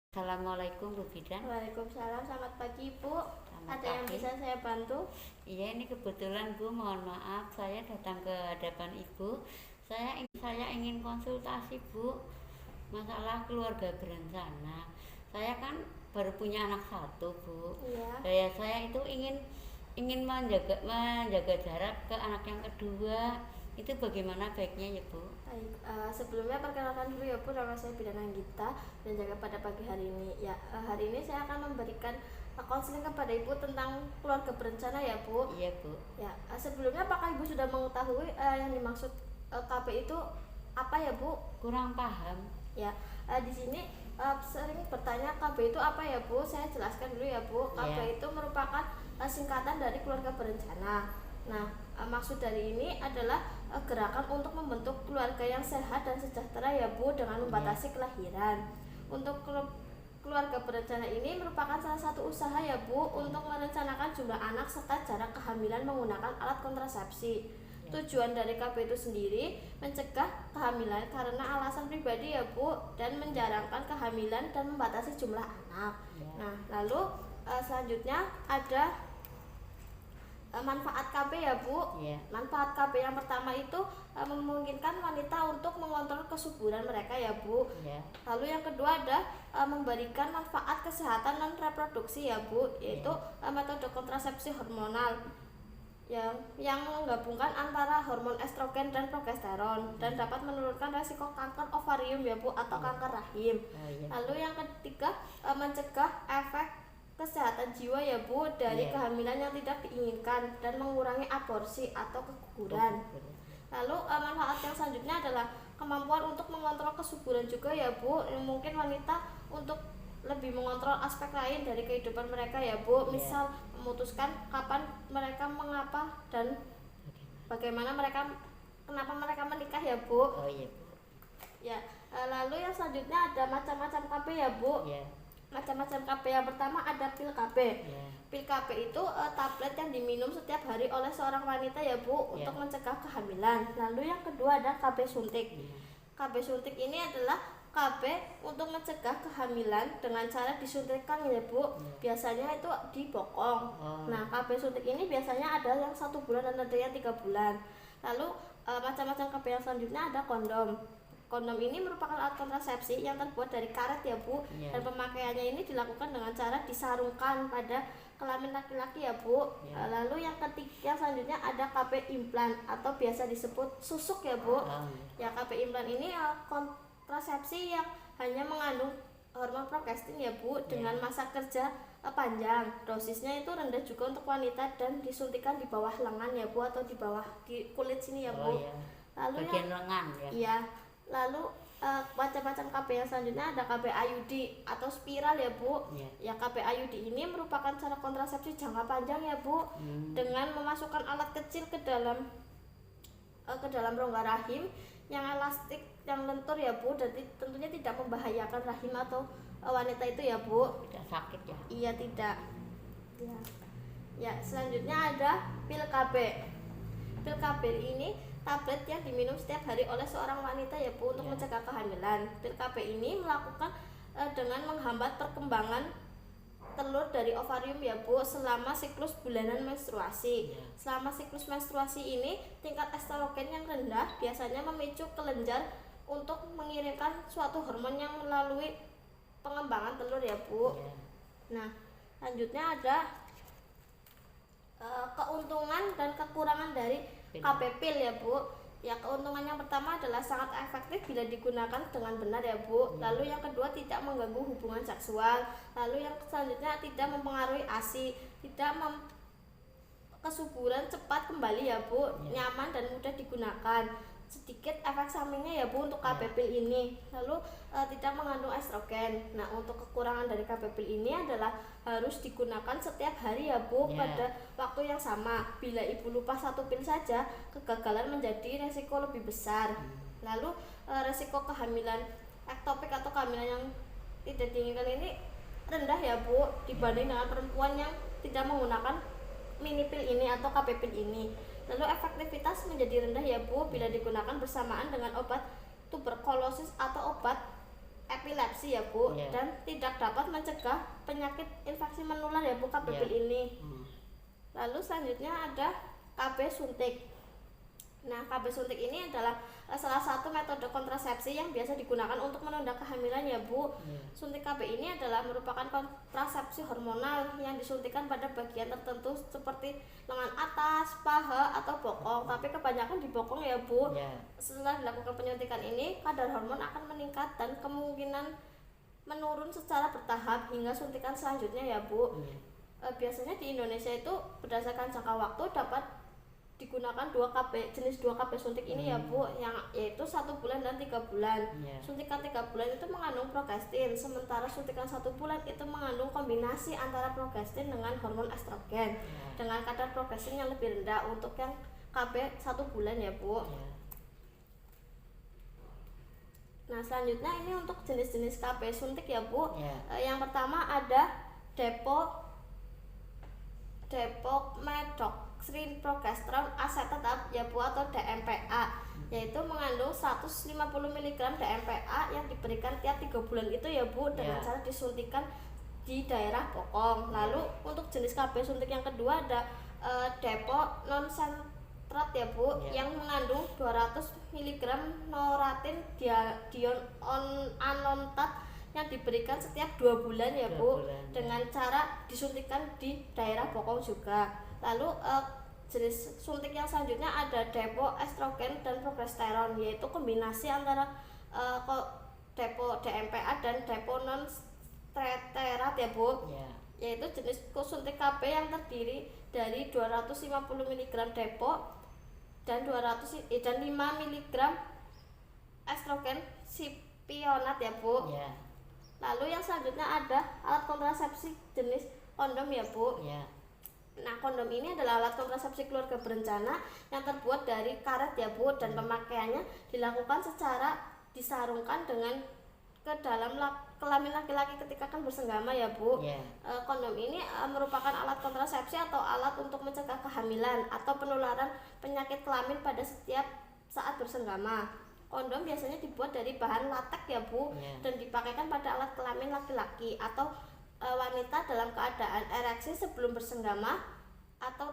Assalamualaikum Bu Bidan. Waalaikumsalam, selamat pagi Bu. Selamat Ada yang pagi. bisa saya bantu? Iya, ini kebetulan Bu, mohon maaf saya datang ke hadapan Ibu. Saya ingin konsultasi Bu, masalah keluarga berencana. Saya kan baru punya anak satu Bu. Iya. Saya itu ingin menjaga jarak ke anak yang kedua. Itu bagaimana baiknya ya Bu? Baik, sebelumnya perkenalkan dulu ya Bu, nama saya Bidana Gita dan jaga pada pagi hari ini. Ya, hari ini saya akan memberikan konseling kepada Ibu tentang keluarga berencana ya Bu. Iya Bu. Ya, sebelumnya apakah Ibu sudah mengetahui yang dimaksud KB itu apa ya Bu? Kurang paham. Ya, di sini sering bertanya KB itu apa ya Bu? Saya jelaskan dulu ya Bu. KB itu merupakan singkatan dari keluarga berencana. Nah, maksud dari ini adalah gerakan untuk membentuk keluarga yang sehat dan sejahtera ya Bu, dengan membatasi kelahiran. Untuk keluarga berencana ini merupakan salah satu usaha ya Bu untuk merencanakan jumlah anak serta jarak kehamilan menggunakan alat kontrasepsi. Tujuan dari KB itu sendiri mencegah kehamilan karena alasan pribadi ya Bu, dan menjarangkan kehamilan dan membatasi jumlah anak. Nah, lalu selanjutnya ada manfaat KB ya Bu. Manfaat KB yang pertama itu memungkinkan wanita untuk mengontrol kesuburan mereka ya Bu. Lalu yang kedua ada memberikan manfaat kesehatan dan reproduksi ya Bu, yaitu metode kontrasepsi hormonal yang menggabungkan antara hormon estrogen dan progesteron dan dapat menurunkan resiko kanker ovarium ya Bu, atau kanker rahim. Lalu yang ketiga mencegah efek kesehatan jiwa ya Bu dari kehamilan yang tidak diinginkan dan mengurangi aborsi atau keguguran. Lalu manfaat yang selanjutnya adalah kemampuan untuk mengontrol kesuburan juga ya Bu. Mungkin wanita untuk lebih mengontrol aspek lain dari kehidupan mereka ya Bu. Misal memutuskan kapan mereka mengapa dan bagaimana kenapa mereka menikah ya Bu. Ya, lalu yang selanjutnya ada macam-macam KB ya Bu. Macam-macam KB yang pertama ada pil KB. Pil KB itu tablet yang diminum setiap hari oleh seorang wanita ya Bu, untuk mencegah kehamilan. Lalu yang kedua ada KB suntik. KB suntik ini adalah KB untuk mencegah kehamilan dengan cara disuntikkan ya Bu. Biasanya itu di bokong. Nah, KB suntik ini biasanya ada yang 1 bulan dan ada yang 3 bulan. Lalu macam-macam KB yang selanjutnya ada kondom. Kondom ini merupakan alat kontrasepsi yang terbuat dari karet ya Bu, dan pemakaiannya ini dilakukan dengan cara disarungkan pada kelamin laki-laki ya Bu. Lalu yang selanjutnya ada KB implan atau biasa disebut susuk ya Bu. Ya, KB implan ini kontrasepsi yang hanya mengandung hormon progestin ya Bu, dengan masa kerja panjang. Dosisnya itu rendah juga untuk wanita dan disuntikan di bawah lengan ya Bu, atau di kulit sini ya Bu. Lalu bagian lengan ya. Iya. Lalu macam-macam KB yang selanjutnya ada KB IUD atau spiral ya Bu. Ya, KB IUD ini merupakan cara kontrasepsi jangka panjang ya Bu, dengan memasukkan alat kecil ke dalam rongga rahim yang elastik, yang lentur ya Bu, dan tentunya tidak membahayakan rahim atau wanita itu ya Bu. Tidak sakit ya? Iya, tidak. Ya, selanjutnya ada pil KB. Pil KB ini tablet yang diminum setiap hari oleh seorang wanita ya Bu, untuk mencegah kehamilan. Pil KB ini melakukan dengan menghambat perkembangan telur dari ovarium ya Bu selama siklus bulanan menstruasi. Selama siklus menstruasi ini tingkat estrogen yang rendah biasanya memicu kelenjar untuk mengirimkan suatu hormon yang melalui pengembangan telur ya Bu. Nah, selanjutnya ada keuntungan dan kekurangan dari KB pil ya Bu. Ya, keuntungan yang pertama adalah sangat efektif bila digunakan dengan benar ya Bu. Lalu yang kedua tidak mengganggu hubungan seksual. Lalu yang selanjutnya tidak mempengaruhi ASI, kesuburan cepat kembali ya Bu, nyaman dan mudah digunakan. Sedikit efek sampingnya ya Bu untuk KB pil ini. Lalu tidak mengandung estrogen. Nah, untuk kekurangan dari KB pil ini adalah harus digunakan setiap hari ya Bu, pada waktu yang sama. Bila Ibu lupa 1 pil saja, kegagalan menjadi resiko lebih besar. Lalu resiko kehamilan ektopik atau kehamilan yang tidak diinginkan ini rendah ya Bu, dibanding dengan perempuan yang tidak menggunakan mini pil ini atau KB pil ini. Lalu efektivitas menjadi rendah ya Bu bila digunakan bersamaan dengan obat tuberkulosis atau obat epilepsi ya Bu, dan tidak dapat mencegah penyakit infeksi menular ya Bu, KB pil ini. Lalu selanjutnya ada KB suntik. Nah, KB suntik ini adalah salah satu metode kontrasepsi yang biasa digunakan untuk menunda kehamilan ya Bu. Suntik KB ini adalah merupakan kontrasepsi hormonal yang disuntikan pada bagian tertentu seperti lengan atas, paha, atau bokong. Tapi kebanyakan di bokong ya Bu. Setelah dilakukan penyuntikan ini, kadar hormon akan meningkat dan kemungkinan menurun secara bertahap hingga suntikan selanjutnya ya Bu. Biasanya di Indonesia itu berdasarkan jangka waktu dapat digunakan jenis 2 KB suntik ini ya Bu, yang yaitu 1 bulan dan 3 bulan. Suntikan 3 bulan itu mengandung progestin, sementara suntikan 1 bulan itu mengandung kombinasi antara progestin dengan hormon estrogen dengan kadar progestin yang lebih rendah untuk yang KB 1 bulan ya Bu. Nah, selanjutnya ini untuk jenis-jenis KB suntik ya Bu. Yang pertama ada depomethoxyprogesterone acetate ya Bu, atau DMPA, yaitu mengandung 150 mg DMPA yang diberikan tiap 3 bulan itu ya Bu, dengan cara disuntikan di daerah bokong. Lalu untuk jenis KB suntik yang kedua ada depo nonsentrat ya Bu, yang mengandung 200 mg noratin anontat yang diberikan setiap 2 bulan ya Bu, dengan cara disuntikan di daerah bokong juga. Lalu jenis suntik yang selanjutnya ada depo estrogen dan progesteron, yaitu kombinasi antara depo DMPA dan depo nonsterat ya Bu, yaitu jenis suntik KB yang terdiri dari 250 mg depo dan 5 mg estrogen sipionat ya Bu. Lalu yang selanjutnya ada alat kontrasepsi jenis kondom ya Bu. Nah, kondom ini adalah alat kontrasepsi keluarga berencana yang terbuat dari karet ya Bu, dan pemakaiannya dilakukan secara disarungkan ke dalam kelamin laki-laki ketika akan bersenggama ya Bu. Kondom ini merupakan alat kontrasepsi atau alat untuk mencegah kehamilan atau penularan penyakit kelamin pada setiap saat bersenggama. Kondom biasanya dibuat dari bahan latex ya Bu, dan dipakaikan pada alat kelamin laki-laki atau wanita dalam keadaan ereksi sebelum bersenggama atau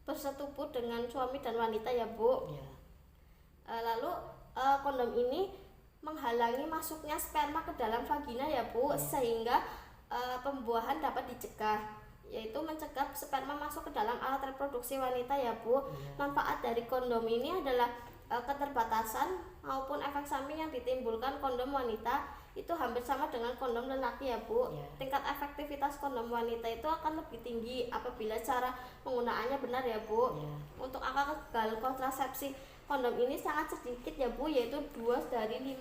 bersetubuh dengan suami dan wanita ya Bu. Lalu kondom ini menghalangi masuknya sperma ke dalam vagina ya Bu, sehingga pembuahan dapat dicegah, yaitu mencegah sperma masuk ke dalam alat reproduksi wanita ya Bu. Manfaat dari kondom ini adalah keterbatasan maupun efek samping yang ditimbulkan kondom wanita itu hampir sama dengan kondom lelaki ya Bu. Tingkat efektivitas kondom wanita itu akan lebih tinggi apabila cara penggunaannya benar ya Bu. Untuk angka gagal kontrasepsi kondom ini sangat sedikit ya Bu, yaitu 2 dari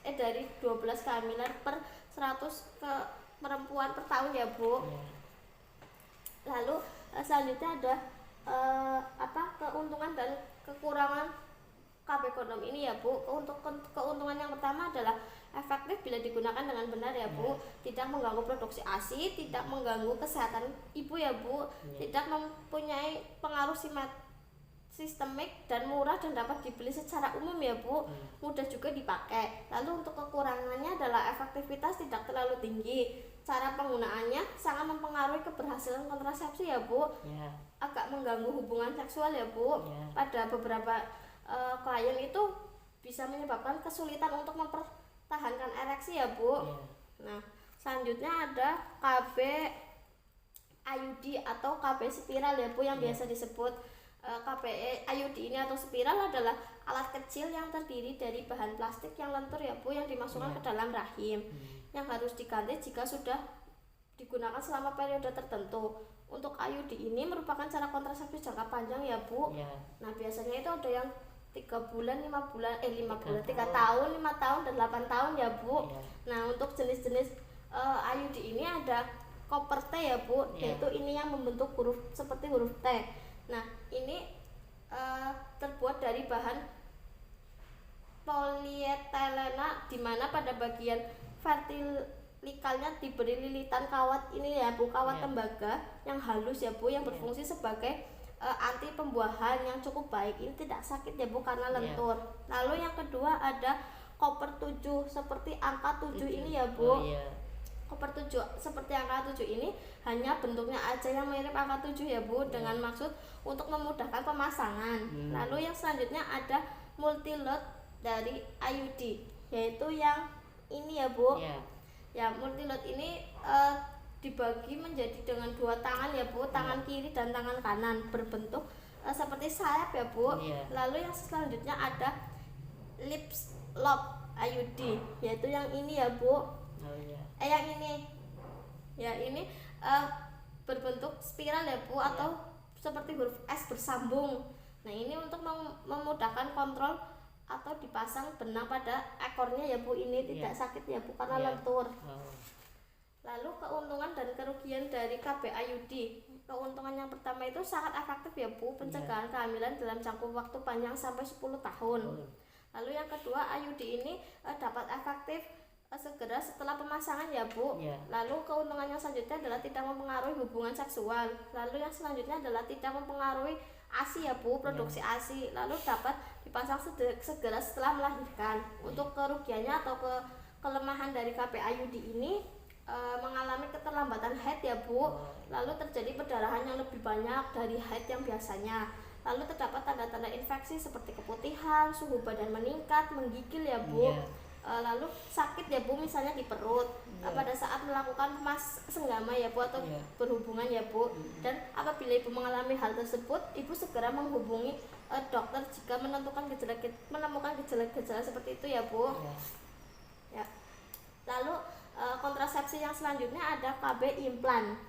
12 kehamilan per 100 ke perempuan per tahun ya Bu. Lalu selanjutnya ada keuntungan dan kekurangan KB kondom ini ya Bu. Untuk keuntungan yang pertama adalah efektif bila digunakan dengan benar ya Bu, tidak mengganggu produksi ASI, tidak mengganggu kesehatan ibu ya Bu, tidak mempunyai pengaruh sistemik dan murah dan dapat dibeli secara umum ya Bu, mudah juga dipakai. Lalu untuk kekurangannya adalah efektivitas tidak terlalu tinggi, cara penggunaannya sangat mempengaruhi keberhasilan kontrasepsi ya Bu, agak mengganggu hubungan seksual ya Bu. Pada beberapa klien itu bisa menyebabkan kesulitan untuk mempertahankan ereksi ya Bu. Nah, selanjutnya ada KB IUD atau KB spiral ya Bu, yang biasa disebut KB IUD ini atau spiral adalah alat kecil yang terdiri dari bahan plastik yang lentur ya Bu, yang dimasukkan ke dalam rahim, yang harus diganti jika sudah digunakan selama periode tertentu. Untuk IUD ini merupakan cara kontrasepsi jangka panjang ya Bu. Nah, biasanya itu ada yang 3 bulan, 5 bulan, 3 tahun, 5 tahun, dan 8 tahun ya Bu. Nah, untuk jenis-jenis IUD ini ada koper T ya Bu, yaitu ini yang membentuk huruf seperti huruf T. Nah, ini terbuat dari bahan polietilena, di mana pada bagian vertikalnya diberi lilitan kawat ini ya Bu, kawat tembaga yang halus ya Bu, yang berfungsi sebagai anti pembuahan yang cukup baik. Ini tidak sakit ya Bu karena lentur. Lalu yang kedua ada koper 7 seperti angka 7 ini ya Bu. Oh, iya. Koper 7 seperti angka 7 ini hanya bentuknya aja yang mirip angka 7 ya Bu, dengan maksud untuk memudahkan pemasangan. Lalu yang selanjutnya ada multi load dari IUD, yaitu yang ini ya Bu. Ya, multi load ini dibagi menjadi dengan dua tangan ya Bu, tangan kiri dan tangan kanan, berbentuk seperti sayap ya Bu. Lalu yang selanjutnya ada lips lock IUD, yaitu yang ini ya Bu. Yang ini ya, ini berbentuk spiral ya Bu, atau seperti huruf S bersambung. Nah, ini untuk memudahkan kontrol atau dipasang benang pada ekornya ya Bu. Ini tidak sakit ya Bu, karena lentur. Lalu keuntungan dan kerugian dari KB IUD. Keuntungan yang pertama itu sangat efektif ya Bu, pencegahan kehamilan dalam jangka waktu panjang sampai 10 tahun. Lalu yang kedua, IUD ini dapat efektif segera setelah pemasangan ya Bu. Lalu keuntungan yang selanjutnya adalah tidak mempengaruhi hubungan seksual. Lalu yang selanjutnya adalah tidak mempengaruhi ASI ya Bu, produksi ASI. Lalu dapat dipasang segera setelah melahirkan. Untuk kerugiannya atau kelemahan dari KB IUD ini mengalami keterlambatan haid ya Bu. Lalu terjadi perdarahan yang lebih banyak dari haid yang biasanya. Lalu terdapat tanda-tanda infeksi seperti keputihan, suhu badan meningkat, menggigil ya Bu. Lalu sakit ya Bu, misalnya di perut pada saat melakukan senggama ya Bu, atau berhubungan ya Bu. Dan apabila Ibu mengalami hal tersebut, Ibu segera menghubungi dokter jika menemukan gejala-gejala seperti itu ya Bu. Ya. Lalu kontrasepsi yang selanjutnya ada KB implan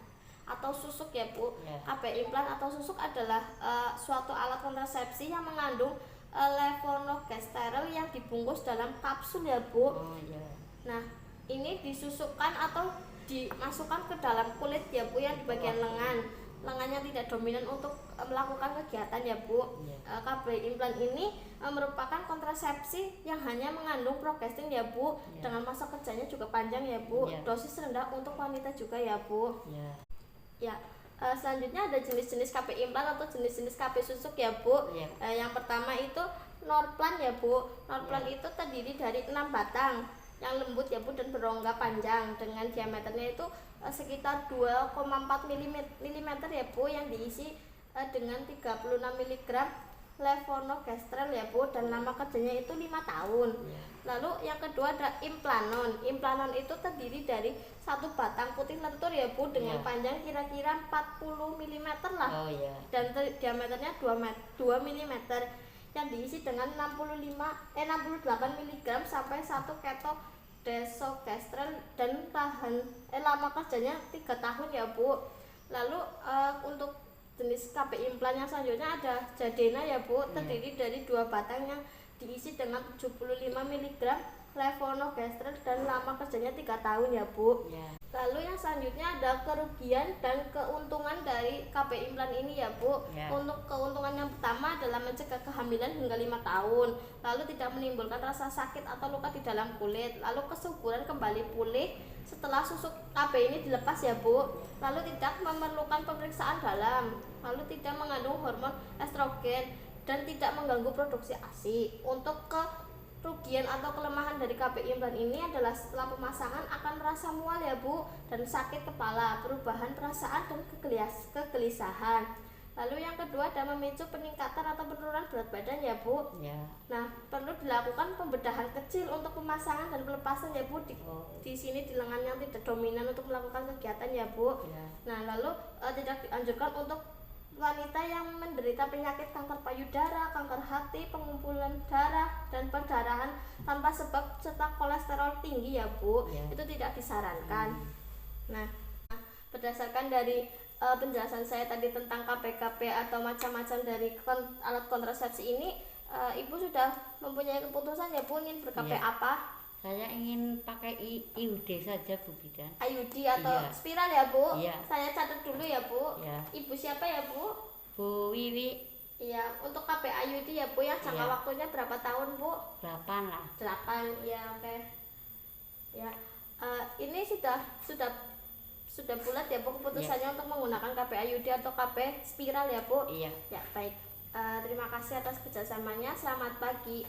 atau susuk ya Bu. KB implan atau susuk adalah suatu alat kontrasepsi yang mengandung levonorgestrel yang dibungkus dalam kapsul ya Bu. Nah, ini disusukkan atau dimasukkan ke dalam kulit ya Bu, yang di bagian lengan. Lengannya tidak dominan untuk melakukan kegiatan ya Bu. KB implan ini merupakan kontrasepsi yang hanya mengandung progestin ya Bu, dengan masa kerjanya juga panjang ya Bu. Dosis rendah untuk wanita juga ya Bu. Selanjutnya ada jenis-jenis KB implan atau jenis-jenis KB susuk ya Bu. Yang pertama itu Norplan ya Bu. Norplan itu terdiri dari 6 batang yang lembut ya Bu dan berongga panjang dengan diameternya itu sekitar 2,4 mm ya Bu, yang diisi dengan 36 mg levonorgestrel ya Bu, dan lama kerjanya itu 5 tahun. Lalu yang kedua ada implanon. Implanon itu terdiri dari satu batang putih lentur ya Bu, dengan panjang kira-kira 40 mm lah. Dan diameternya 2 mm, yang diisi dengan 68 mg sampai 1 keto desogestrel, dan lama kerjanya 3 tahun ya Bu. Lalu untuk jenis KB implan yang selanjutnya ada Jadena ya Bu, terdiri dari 2 batang yang diisi dengan 75 mg levonorgestrel dan lama kerjanya 3 tahun ya Bu. Lalu yang selanjutnya ada kerugian dan keuntungan dari KB implan ini ya Bu. Untuk keuntungan yang pertama adalah mencegah kehamilan hingga 5 tahun, lalu tidak menimbulkan rasa sakit atau luka di dalam kulit, lalu kesuburan kembali pulih setelah susuk KB ini dilepas ya Bu, lalu tidak memerlukan pemeriksaan dalam, lalu tidak mengandung hormon estrogen dan tidak mengganggu produksi ASI. Untuk kerugian atau kelemahan dari KB implan ini adalah setelah pemasangan akan merasa mual ya Bu, dan sakit kepala, perubahan perasaan dan kegelisahan. Lalu yang kedua ada memicu peningkatan atau penurunan berat badan ya Bu. Nah, perlu dilakukan pembedahan kecil untuk pemasangan dan pelepasan ya Bu, di sini di lengan yang tidak dominan untuk melakukan kegiatan ya Bu. Nah, lalu tidak dianjurkan untuk wanita yang menderita penyakit kanker payudara, kanker hati, pengumpulan darah, dan perdarahan tanpa sebab serta kolesterol tinggi ya Bu. Itu tidak disarankan. Nah, berdasarkan dari penjelasan saya tadi tentang KP-KP atau macam-macam dari alat kontrasepsi ini, Ibu sudah mempunyai keputusan ya Bu, ingin ber-KP apa? Saya ingin pakai IUD saja Bu Bidan. IUD atau spiral ya Bu? Saya catat dulu ya Bu. Ibu siapa ya Bu? Bu Wiwi. Iya, untuk KP IUD ya Bu, yang jangka waktunya berapa tahun Bu? 8 lah. 8, ya oke. Ya, ini sudah bulat ya Bu keputusannya untuk menggunakan KP IUD atau KP spiral ya Bu? Ya baik. Terima kasih atas kerjasamanya. Selamat pagi.